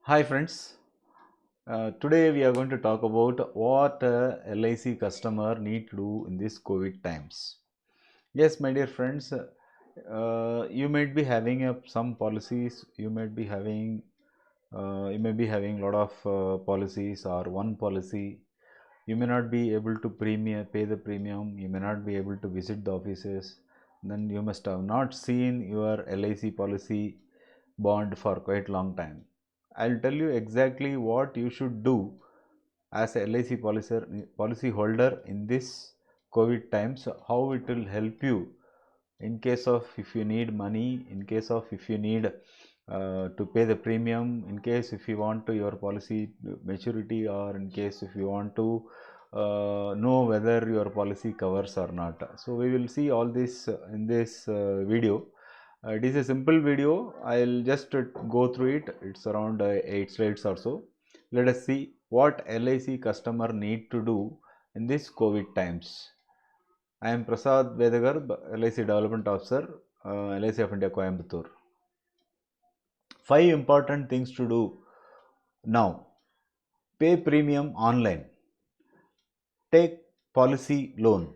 Hi friends, today we are going to talk about what LIC customer need to do in these COVID times. Yes, my dear friends, you might be having some policies, you may be having lot of policies or one policy. You may not be able to pay the premium, you may not be able to visit the offices, then you must have not seen your LIC policy bond for quite long time. I'll tell you exactly what you should do as a policy holder in this COVID times, how it will help you in case of if you need money, in case of if you need to pay the premium, in case if you want to your policy maturity, or in case if you want to know whether your policy covers or not. So we will see all this in this video. It is a simple video. I'll just go through it. It's around 8 slides or so. Let us see what LIC customer need to do in this COVID times. I am Prasad Vedagar, LIC Development Officer, LIC of India, Coimbatore. 5 important things to do now. Pay premium online. Take policy loan.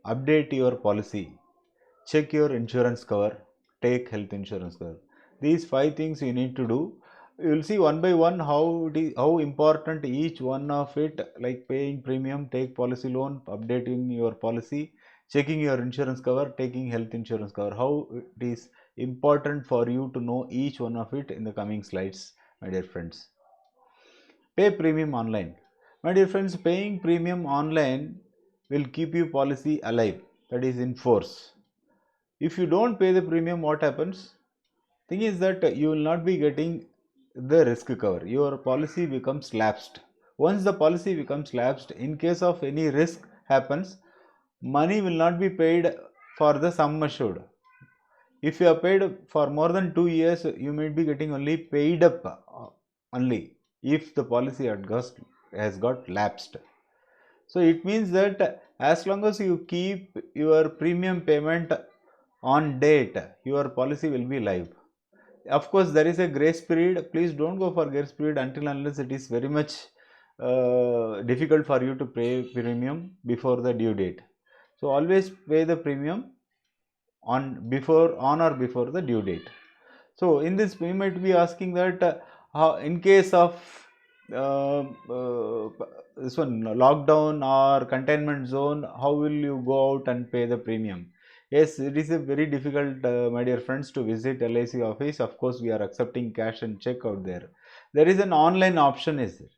Update your policy. Check your insurance cover. Take health insurance cover. These 5 things you need to do. You will see one by one how important each one of it, like paying premium, take policy loan, updating your policy, checking your insurance cover, taking health insurance cover, how it is important for you to know each one of it in the coming slides, my dear friends. Pay premium online. My dear friends, paying premium online will keep your policy alive, that is in force. If you don't pay the premium, what happens? Thing is that you will not be getting the risk cover. Your policy becomes lapsed. Once the policy becomes lapsed, in case of any risk happens, money will not be paid for the sum assured. If you are paid for more than 2 years, you may be getting only paid up only if the policy has got lapsed. So it means that as long as you keep your premium payment on date, your policy will be live. Of course, there is a grace period. Please don't go for grace period until unless it is very much difficult for you to pay premium before the due date. So always pay the premium on or before the due date. So in this we might be asking that how in case of uh, uh, this one lockdown or containment zone, how will you go out and pay the premium? Yes, it is a very difficult, my dear friends, to visit LIC office. Of course, we are accepting cash and check out there. There is an online option is there.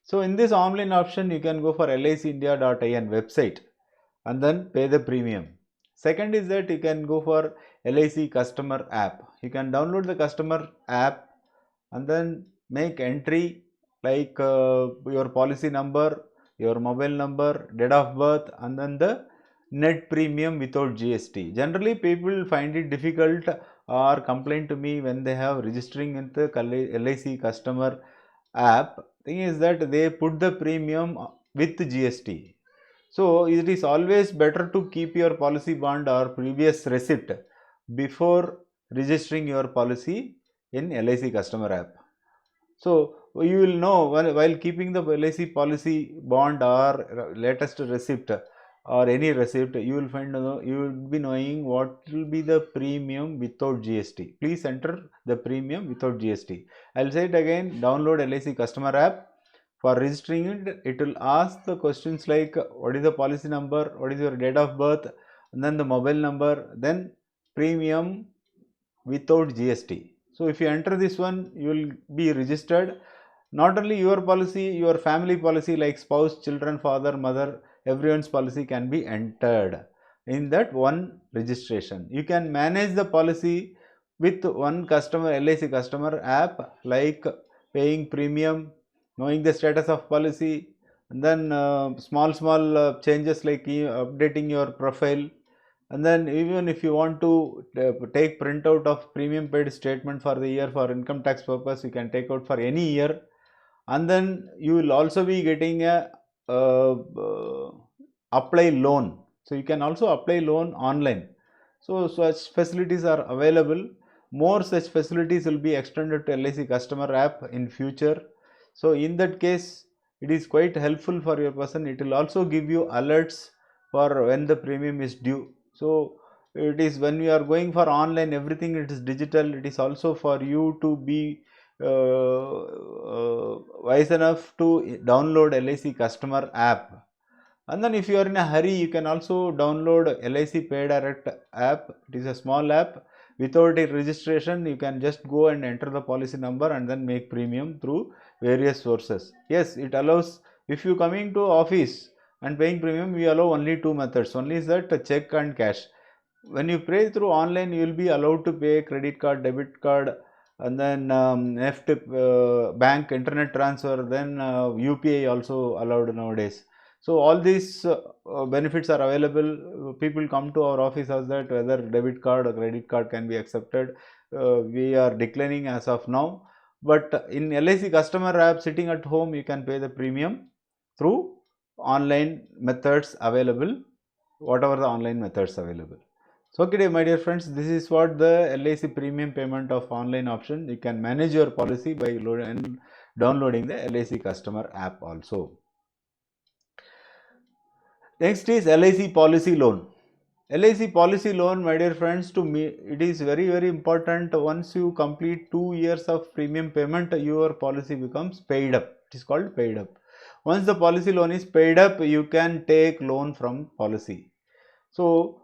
So in this online option, you can go for licindia.in website and then pay the premium. Second is that you can go for LIC customer app. You can download the customer app and then make entry like your policy number, your mobile number, date of birth, and then the net premium without GST. Generally, people find it difficult or complain to me when they have registering in the LIC customer app. Thing is that they put the premium with GST. So it is always better to keep your policy bond or previous receipt before registering your policy in LIC customer app. So you will know while keeping the LIC policy bond or latest receipt or any receipt, you will find you will be knowing what will be the premium without GST. Please enter the premium without GST. I'll say it again. Download LIC customer app. For registering it, it will ask the questions like what is the policy number, what is your date of birth, and then the mobile number, then premium without GST. So if you enter this one, you will be registered. Not only your policy, your family policy like spouse, children, father, mother, everyone's policy can be entered in that one registration. You can manage the policy with one customer LIC customer app like paying premium, knowing the status of policy, and then small changes like updating your profile, and then even if you want to take printout of premium paid statement for the year for income tax purpose, you can take out for any year. And then you will also be getting a apply loan. So you can also apply loan online. So such facilities are available. more such facilities will be extended to LIC customer app in future. So in that case, it is quite helpful for your person. It will also give you alerts for when the premium is due. So it is when you are going for online, everything it is digital. It is also for you to be wise enough to download LIC customer app. And then if you are in a hurry, you can also download LIC Pay Direct app. It is a small app. Without a registration, you can just go and enter the policy number and then make premium through various sources. Yes, it allows, if you coming to office and paying premium, we allow only two methods. One is that check and cash. When you pay through online, you will be allowed to pay credit card, debit card, and then NEFT, bank, internet transfer, then UPI also allowed nowadays. So all these benefits are available. People come to our office as that whether debit card or credit card can be accepted. We are declining as of now. But in LIC customer app, sitting at home, you can pay the premium through online methods available, whatever the online methods available. So okay, my dear friends, this is what the LIC premium payment of online option. You can manage your policy by downloading the LIC customer app also. Next is LIC policy loan. LIC policy loan, my dear friends, to me it is very important. Once you complete 2 years of premium payment, your policy becomes paid up. It is called paid up. Once the policy loan is paid up, you can take loan from policy. So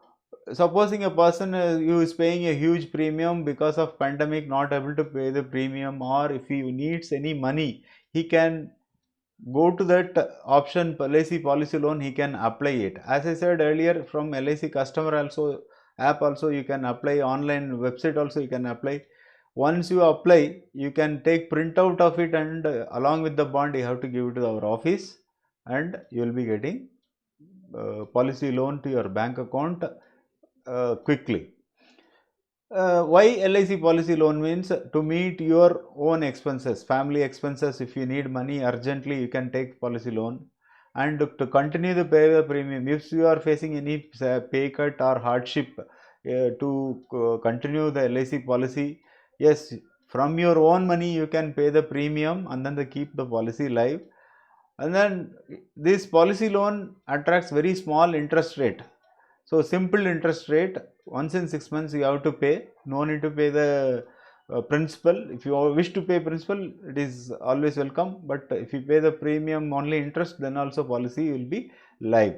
supposing a person who is paying a huge premium because of pandemic, not able to pay the premium, or if he needs any money, he can go to that option LIC policy loan, he can apply it. As I said earlier, from LIC customer also app also you can apply, online website also you can apply. Once you apply, you can take printout of it, and along with the bond you have to give it to our office, and you will be getting policy loan to your bank account quickly. Why LIC policy loan means to meet your own expenses, family expenses. If you need money urgently, you can take policy loan, and to continue to pay the premium. If you are facing any pay cut or hardship to continue the LIC policy, yes, from your own money you can pay the premium and then keep the policy live. And then this policy loan attracts very small interest rate. So simple interest rate, once in 6 months you have to pay, no need to pay the principal. If you wish to pay principal, it is always welcome, but if you pay the premium only interest, then also policy will be live.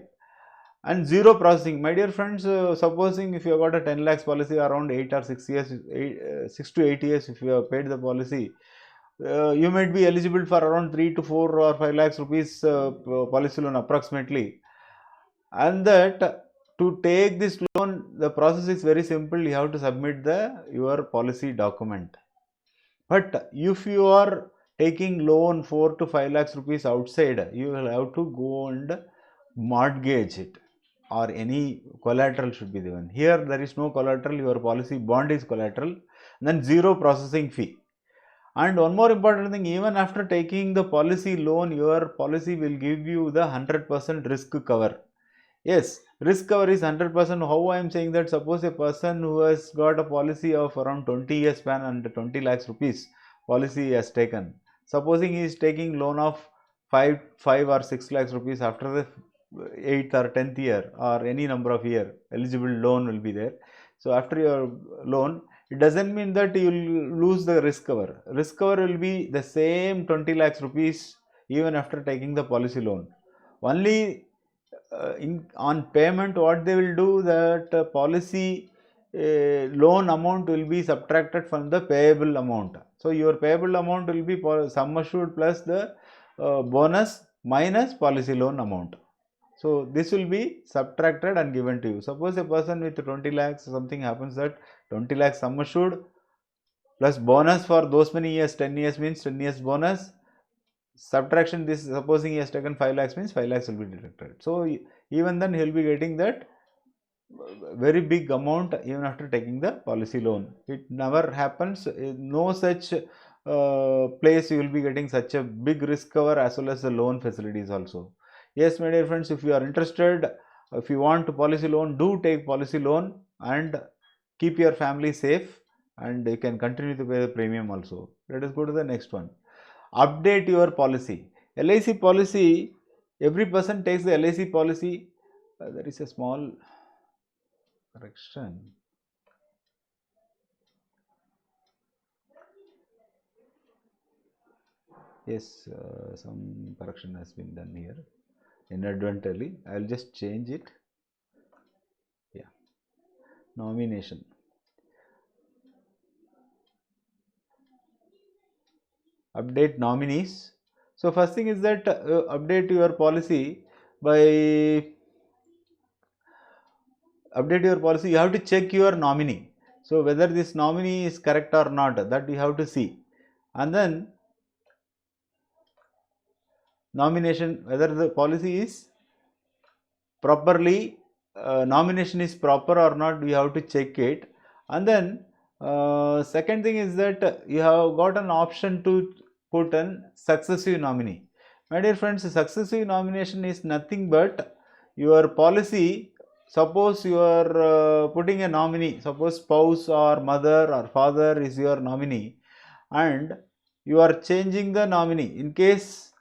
And zero processing, my dear friends, supposing if you have got a 10 lakhs policy around 8 or 6 years, 6 to 8 years, if you have paid the policy, you might be eligible for around 3 to 4 or 5 lakhs rupees policy loan approximately. And that to take this loan, the process is very simple. You have to submit your policy document. But if you are taking loan 4 to 5 lakhs rupees outside, you will have to go and mortgage it, or any collateral should be given. Here there is no collateral, your policy bond is collateral, then zero processing fee. And one more important thing, even after taking the policy loan, your policy will give you the 100% risk cover. Yes, risk cover is 100%. How I am saying that? Suppose a person who has got a policy of around 20 years span and 20 lakhs rupees policy has taken. Supposing he is taking loan of 5 or 6 lakhs rupees after the 8th or 10th year, or any number of year, eligible loan will be there. So after your loan, it doesn't mean that you will lose the risk cover. Risk cover will be the same 20 lakhs rupees even after taking the policy loan. Only on payment, what they will do, that policy loan amount will be subtracted from the payable amount. So your payable amount will be sum assured plus the bonus minus policy loan amount. So this will be subtracted and given to you. Suppose a person with 20 lakhs, something happens that 20 lakhs sum assured plus bonus for those many years, 10 years means 10 years bonus, subtraction this, supposing he has taken 5 lakhs means 5 lakhs will be deducted. So even then he will be getting that very big amount even after taking the policy loan. It never happens, no such place you will be getting such a big risk cover as well as the loan facilities also. Yes, my dear friends, if you are interested, if you want policy loan, do take policy loan and keep your family safe. and you can continue to pay the premium also. Let us go to the next one. Update your policy. LIC policy, every person takes the LIC policy. There is a small correction. Yes, some correction has been done here inadvertently. I will just change it. Yeah, nomination. Update nominees. So first thing is that update your policy by update your policy. You have to check your nominee. So whether this nominee is correct or not, that you have to see, and then nomination, whether the policy is properly nomination is proper or not, we have to check it. And then second thing is that you have got an option to put an successive nominee. My dear friends, successive nomination is nothing but your policy. Suppose you are putting a nominee, suppose spouse or mother or father is your nominee, and you are changing the nominee. In case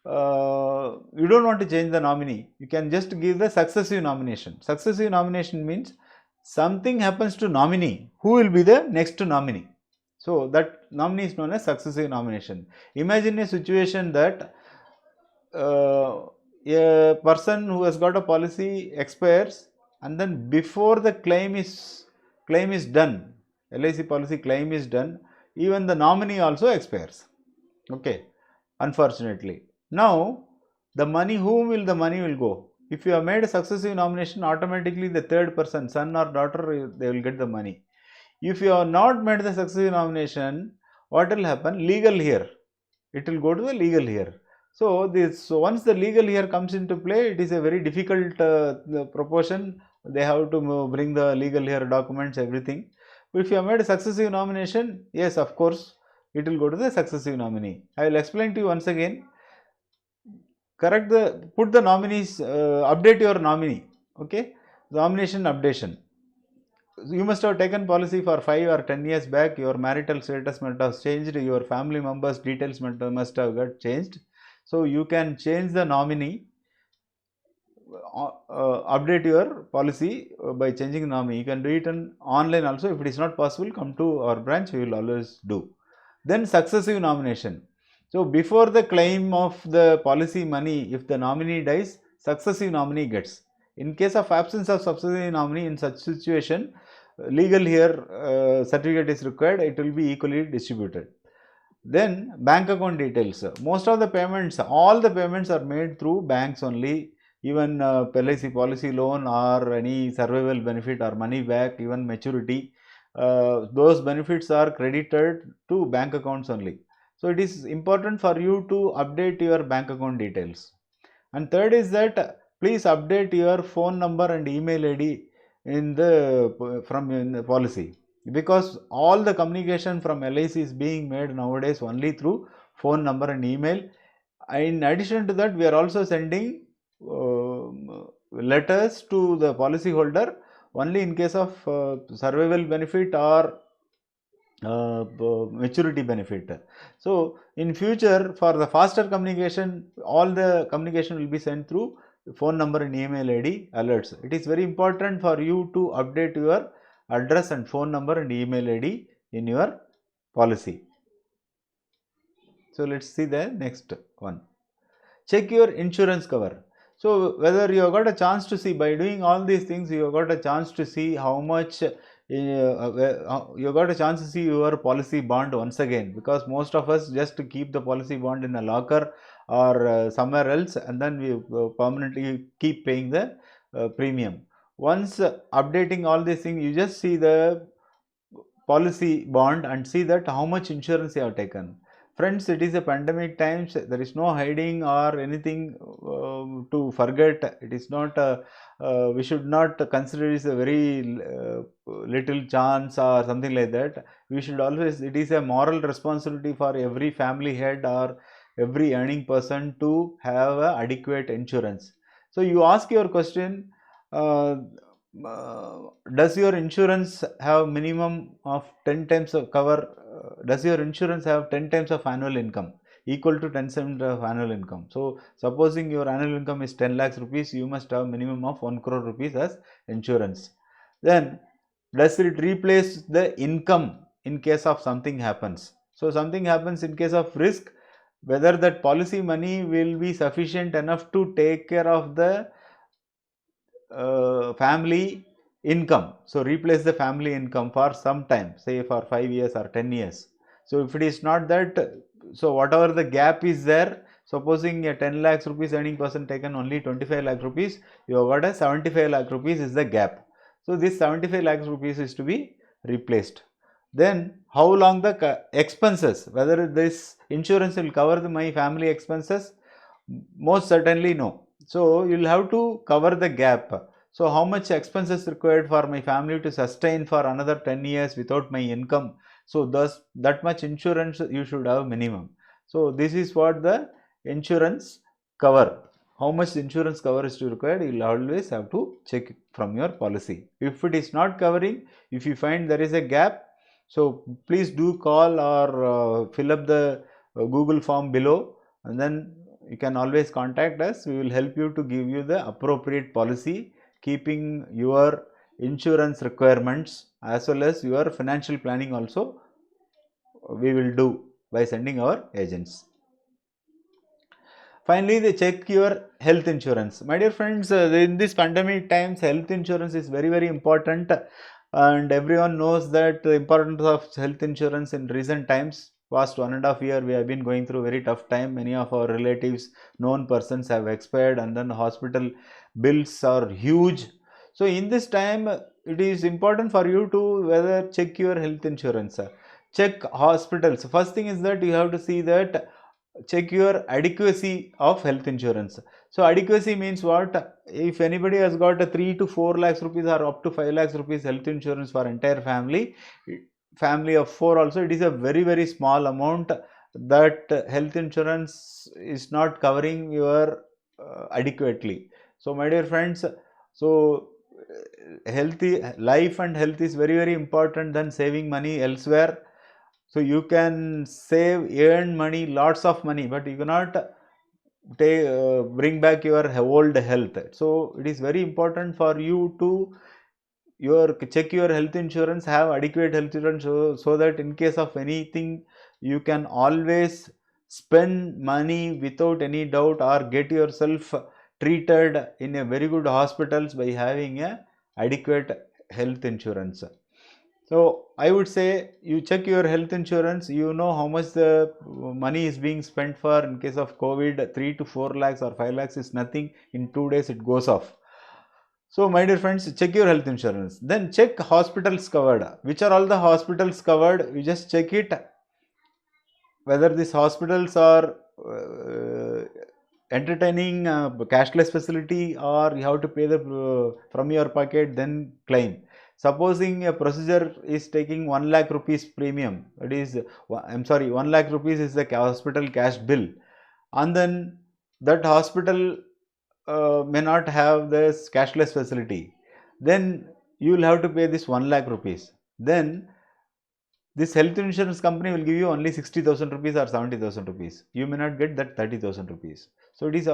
you don't want to change the nominee, you can just give the successive nomination. Successive nomination means something happens to nominee, who will be the next nominee. So that nominee is known as successive nomination. Imagine a situation that a person who has got a policy expires, and then before the claim is done, LIC policy claim is done, even the nominee also expires. Okay, unfortunately. Now the money, whom will the money will go? If you have made a successive nomination, automatically the third person, son or daughter, they will get the money. If you have not made the successive nomination, what will happen? Legal heir. It will go to the legal heir. So once the legal heir comes into play, it is a very difficult proportion. They have to bring the legal heir documents, everything. But if you have made a successive nomination, yes, of course, it will go to the successive nominee. I will explain to you once again. Put the nominees, update your nominee. Okay, nomination updation. You must have taken policy for 5 or 10 years back. Your marital status must have changed. Your family members' details must have got changed. So you can change the nominee, update your policy by changing the nominee. You can do it online also. If it is not possible, come to our branch. We will always do. Then successive nomination. So before the claim of the policy money, if the nominee dies, successive nominee gets. In case of absence of successive nominee, in such situation, legal heir certificate is required. It will be equally distributed. Then bank account details. Most of the payments, all the payments are made through banks only. Even LIC policy loan or any survival benefit or money back, even maturity, those benefits are credited to bank accounts only. So it is important for you to update your bank account details. And third is that please update your phone number and email ID in the policy, because all the communication from LIC is being made nowadays only through phone number and email. In addition to that, we are also sending letters to the policy holder only in case of survival benefit or maturity benefit. So in future, for the faster communication, all the communication will be sent through phone number and email ID alerts. It is very important for you to update your address and phone number and email ID in your policy. So let's see the next one. Check your insurance cover. So whether you have got a chance to see, by doing all these things, you have got a chance to see how much you got a chance to see your policy bond once again, because most of us just keep the policy bond in a locker or somewhere else, and then we permanently keep paying the premium. Once updating all these things, you just see the policy bond and see that how much insurance you have taken. Friends, it is a pandemic times. There is no hiding or anything to forget. It is not. We should not consider it as a very little chance or something like that. We should always. It is a moral responsibility for every family head or every earning person to have adequate insurance. So you ask your question. does your insurance have minimum of 10 times of cover? Does your insurance have 10 times of annual income equal to 10% of annual income? So supposing your annual income is 10 lakhs rupees, you must have minimum of 1 crore rupees as insurance. Then does it replace the income in case of something happens? So something happens in case of risk, whether that policy money will be sufficient enough to take care of the family income. So replace the family income for some time, say for 5 years or 10 years. So if it is not that, so whatever the gap is there, supposing a 10 lakhs rupees earning person taken only 25 lakh rupees, you have got a 75 lakh rupees is the gap. So this 75 lakhs rupees is to be replaced. Then how long the expenses, whether this insurance will cover my family expenses? Most certainly no. So you will have to cover the gap. So how much expenses required for my family to sustain for another 10 years without my income? So thus that much insurance you should have minimum. So this is what the insurance cover. How much insurance cover is required, you will always have to check from your policy. If it is not covering, if you find there is a gap, so please do call or fill up the Google form below, and then you can always contact us. We will help you to give you the appropriate policy keeping your insurance requirements as well as your financial planning also we will do by sending our agents. Finally, they check your health insurance. My dear friends, in this pandemic times, health insurance is very important, and everyone knows that the importance of health insurance in recent times. Past 1.5 years, we have been going through very tough time. Many of our relatives, known persons have expired, and then hospital bills are huge. So in this time, it is important for you to whether check your health insurance. Check hospitals. First thing is that you have to see that check your adequacy of health insurance. So adequacy means what? If anybody has got a 3 to 4 lakhs rupees or up to 5 lakhs rupees health insurance for entire family, family of 4 also, it is a very small amount that health insurance is not covering your adequately. So my dear friends, so healthy life and health is very important than saving money elsewhere. So you can save, earn money, lots of money, but you cannot bring back your old health. So it is very important for you to check your health insurance, have adequate health insurance, so that in case of anything you can always spend money without any doubt or get yourself treated in a very good hospitals by having a adequate health insurance. So I would say you check your health insurance, you know how much the money is being spent for. In case of COVID, 3 to 4 lakhs or 5 lakhs is nothing. In 2 days it goes off. So my dear friends, check your health insurance. Then check hospitals covered. Which are all the hospitals covered? You just check it. Whether these hospitals are entertaining cashless facility, or you have to pay the from your pocket, then claim. Supposing a procedure is taking 1 lakh rupees premium, that is, I'm sorry, 1 lakh rupees is the hospital cash bill, and then that hospital may not have this cashless facility, then you will have to pay this 1 lakh rupees. Then this health insurance company will give you only 60,000 rupees or 70,000 rupees. You may not get that 30,000 rupees. So it is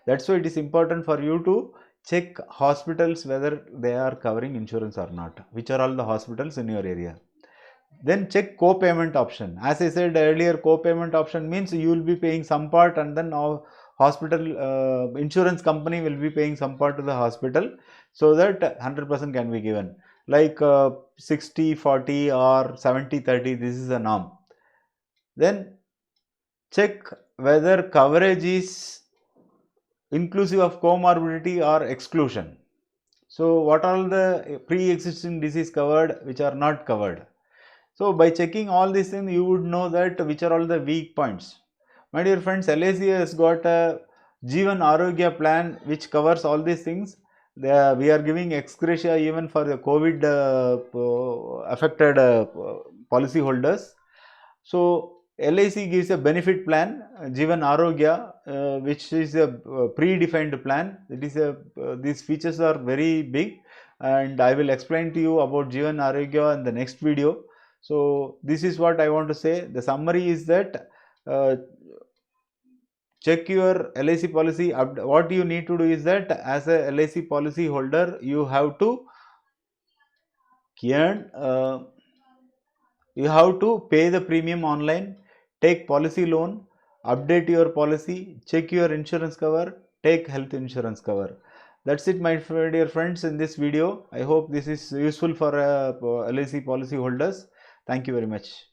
that's why it is important for you to check hospitals whether they are covering insurance or not. Which are all the hospitals in your area. Then check co-payment option. As I said earlier, co-payment option means you will be paying some part, and then hospital insurance company will be paying some part to the hospital, so that 100% can be given. Like 60-40 or 70-30, this is a norm. Then check whether coverage is inclusive of comorbidity or exclusion. So what are the pre-existing disease covered, which are not covered? So by checking all these things, you would know that which are all the weak points. My dear friends, LIC has got a Jeevan Arogya plan which covers all these things. We are giving ex gratia even for the COVID affected policy holders. So LIC gives a benefit plan, Jeevan Arogya, which is a predefined plan. It is these features are very big, and I will explain to you about Jeevan Arogya in the next video. So this is what I want to say. The summary is that check your LIC policy. What you need to do is that as a LIC policy holder, you have to you have to pay the premium online, take policy loan, update your policy, check your insurance cover, take health insurance cover. That's it, my dear friends, in this video. I hope this is useful for LIC policy holders. Thank you very much.